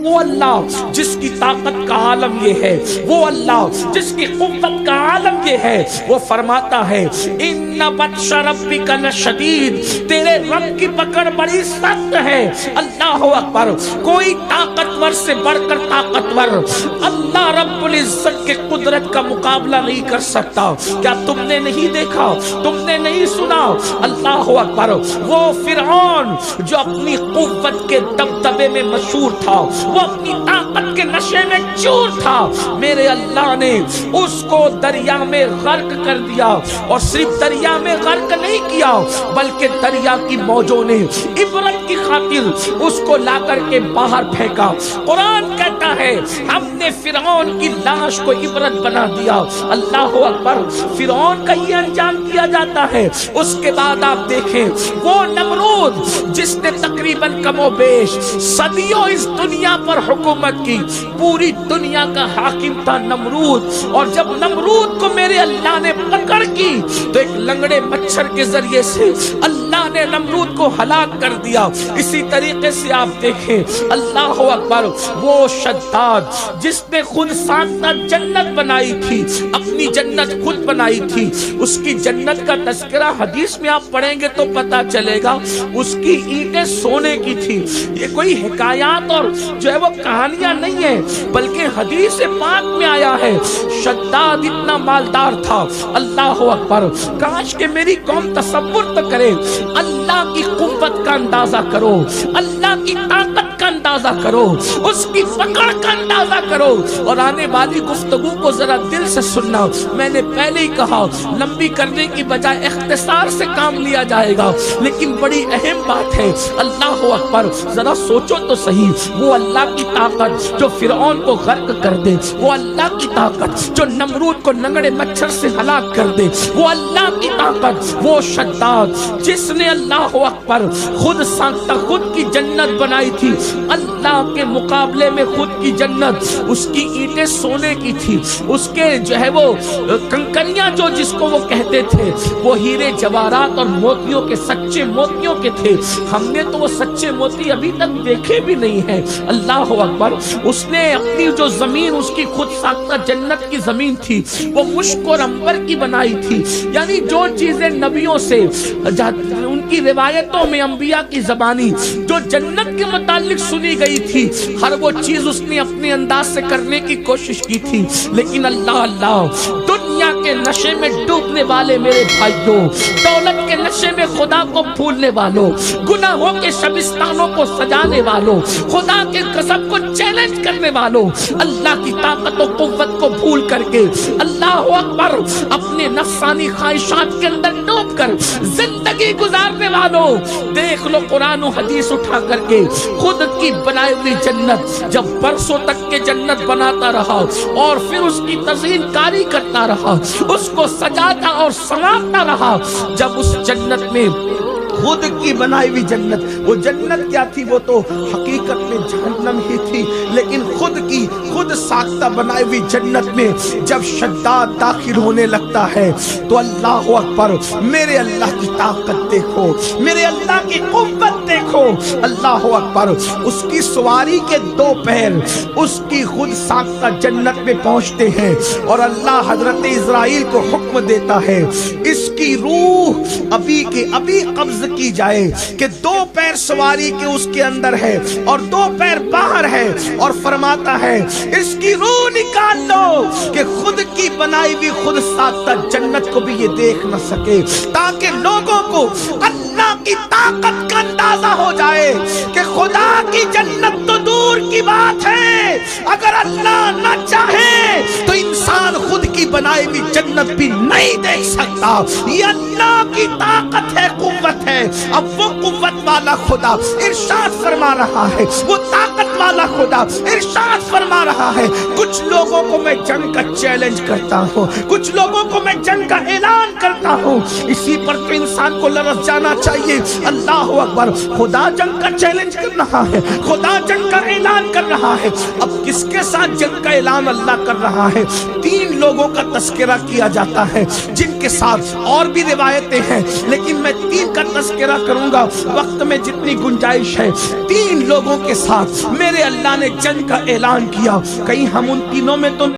وہ اللہ جس کی طاقت کا عالم یہ ہے، وہ اللہ جس کی قوت کا عالم یہ ہے، وہ فرماتا ہے ان بطش ربک لشدید، تیرے رب کی پکڑ بڑی سخت ہے۔ اللہ اکبر، کوئی طاقتور سے بڑھ کر طاقتور اللہ رب العزت کے قدرت کا مقابلہ نہیں کر سکتا۔ کیا تم نے نہیں دیکھا، تم نے نہیں سنا؟ اللہ اکبر، وہ فرعون جو اپنی قوت کے دبدبے میں مشہور تھا، وہ اپنی طاقت کے نشے میں چور تھا، میرے اللہ نے اس کو دریا میں غرق کر دیا، اور صرف دریا میں غرق نہیں کیا بلکہ دریا کی موجوں نے عبرت کی خاطر اس کو لا کر کے باہر پھینکا۔ قرآن کہتا ہے ہم نے فرعون کی لاش کو عبرت بنا دیا۔ اللہ اکبر، فرعون کا یہ انجام کیا جاتا ہے۔ اس کے بعد آپ دیکھیں وہ نمرود جس نے تقریباً کم و بیش صدیوں اس دنیا پر حکومت کی، پوری دنیا کا حاکم تھا نمرود، اور جب نمرود کو میرے اللہ نے پکڑ کی تو ایک لنگڑے مچھر کے ذریعے سے اللہ نے نمرود کو ہلاک کر دیا۔ اسی طریقے سے آپ دیکھیں اللہ اکبر، وہ شداد جس نے خود ساختہ جنت بنائی تھی، اپنی جنت خود بنائی تھی، اس کی جنت کا تذکرہ حدیث میں آپ پڑھیں گے تو پتا چلے گا اس کی اینٹیں سونے کی تھی۔ یہ کوئی حکایات اور جو ہے وہ کہانیاں نہیں ہیں بلکہ حدیث پاک میں آیا ہے شداد اتنا مالدار تھا۔ اللہ اکبر، کاش کہ میری قوم تصور تو کرے، اللہ کی قوت کا اندازہ کرو، اللہ کی طاقت کا اندازہ کرو، اس کی پکڑ کا اندازہ کرو، اور آنے والی گفتگو کو ذرا دل سے سننا۔ میں نے پہلے ہی کہا لمبی کرنے کی بجائے اختصار سے کام لیا جائے گا، لیکن بڑی اہم بات ہے۔ اللہ اکبر، ذرا سوچو تو صحیح، وہ اللہ کی طاقت جو فرعون کو غرق کر دے، وہ اللہ کی طاقت جو نمرود کو لنگڑے مچھر سے ہلاک کر دے، وہ اللہ کی طاقت، وہ شداد جس نے اللہ اکبر خود ساختہ خود کی جنت بنائی تھی، اللہ کے مقابلے میں خود کی جنت، اس کی اینٹیں سونے کی تھی، اس کے جو ہے وہ کنکریاں جو جس کو وہ کہتے تھے وہ ہیرے جواہرات اور موتیوں کے، سچے موتیوں کے تھے۔ ہم نے تو وہ سچے موتی ابھی تک دیکھے بھی نہیں ہیں۔ اللہ اکبر، اس نے اپنی جو زمین اس کی خود ساختہ جنت کی زمین تھی وہ مشک اور عنبر کی بنائی تھی، یعنی جو چیزیں نبیوں سے ان کی روایتوں میں انبیاء کی زبانی جو جنت کے متعلق سنی گئی تھی، ہر وہ چیز اس نے اپنے انداز سے کرنے کی کوشش کی تھی۔ لیکن اللہ دنیا کے نشے میں ڈوبنے والے میرے بھائیوں، دولت کے نشے میں خدا کو بھولنے والوں، گناہوں کے شبستانوں کو سجانے والوں، خدا کے غضب کو چیلنج کرنے والوں، اللہ کی طاقت و قوت کو بھول کر کے اللہ اکبر اپنے نفسانی خواہشات کے اندر ڈوب کر زندگی گزارنے والوں، دیکھ لو قرآن و حدیث اٹھا کر کے خود کی بنائی ہوئی جنت جب برسوں تک کے جنت بناتا رہا اور پھر اس کی تزئین کاری کرتا رہا، اس کو سجاتا اور سنوارتا رہا، جب اس جنت میں خود کی بنائی ہوئی جنت، وہ جنت کیا تھی؟ وہ تو حقیقت میں جہنم ہی تھی، لیکن خود ساختہ بنائی ہوئی جنت میں جب شداد داخل ہونے لگتا ہے تو اللہ اکبر، میرے اللہ کی طاقت دیکھو، میرے اللہ کی قوت دیکھو۔ اللہ اکبر، اس کی سواری کے دو پیر اس کی خود ساختہ جنت میں پہنچتے ہیں، اور اللہ حضرت اسرائیل کو حکم دیتا ہے اس کی روح ابھی کے ابھی قبض کی جائے، کہ دو پیر سواری کے اس کے اندر ہے اور دو پیر باہر ہے، اور فرماتا ہے اس کی روح نکال دو کہ خود کی بنائی ہوئی خود ساختہ جنت کو بھی یہ دیکھ نہ سکے، تاکہ لوگوں کو اللہ کی طاقت کا اندازہ ہو جائے کہ خدا کی جنت تو دور کی بات ہے، اگر اللہ نہ چاہے تو انسان خود کی بنائی ہوئی جنت بھی نہیں دیکھ سکتا۔ یہ اللہ کی طاقت ہے، قوت ہے۔ اب وہ قوت والا خدا ارشاد فرما رہا ہے، وہ طاقت والا خدا ارشاد فرما رہا ہے، کچھ لوگوں کو میں جنگ کا چیلنج کرتا ہوں، کچھ لوگوں کو میں جنگ کا اعلان کرتا کرتا ہوں، اسی پر تو انسان کو لرز جانا چاہیے۔ اللہ اکبر، خدا جنگ کا چیلنج کر رہا ہے، خدا جنگ کا اعلان کر رہا ہے۔ اب کس کے ساتھ جنگ کا اعلان اللہ کر رہا ہے؟ 3 لوگوں کا تذکرہ کیا جاتا ہے جن کے ساتھ اور بھی روایتیں ہیں، لیکن میں 3 کا تذکرہ کروں گا وقت میں جتنی گنجائش ہے۔ 3 لوگوں کے ساتھ میرے اللہ نے جنگ کا اعلان کیا، کہیں ہم ان تینوں میں تو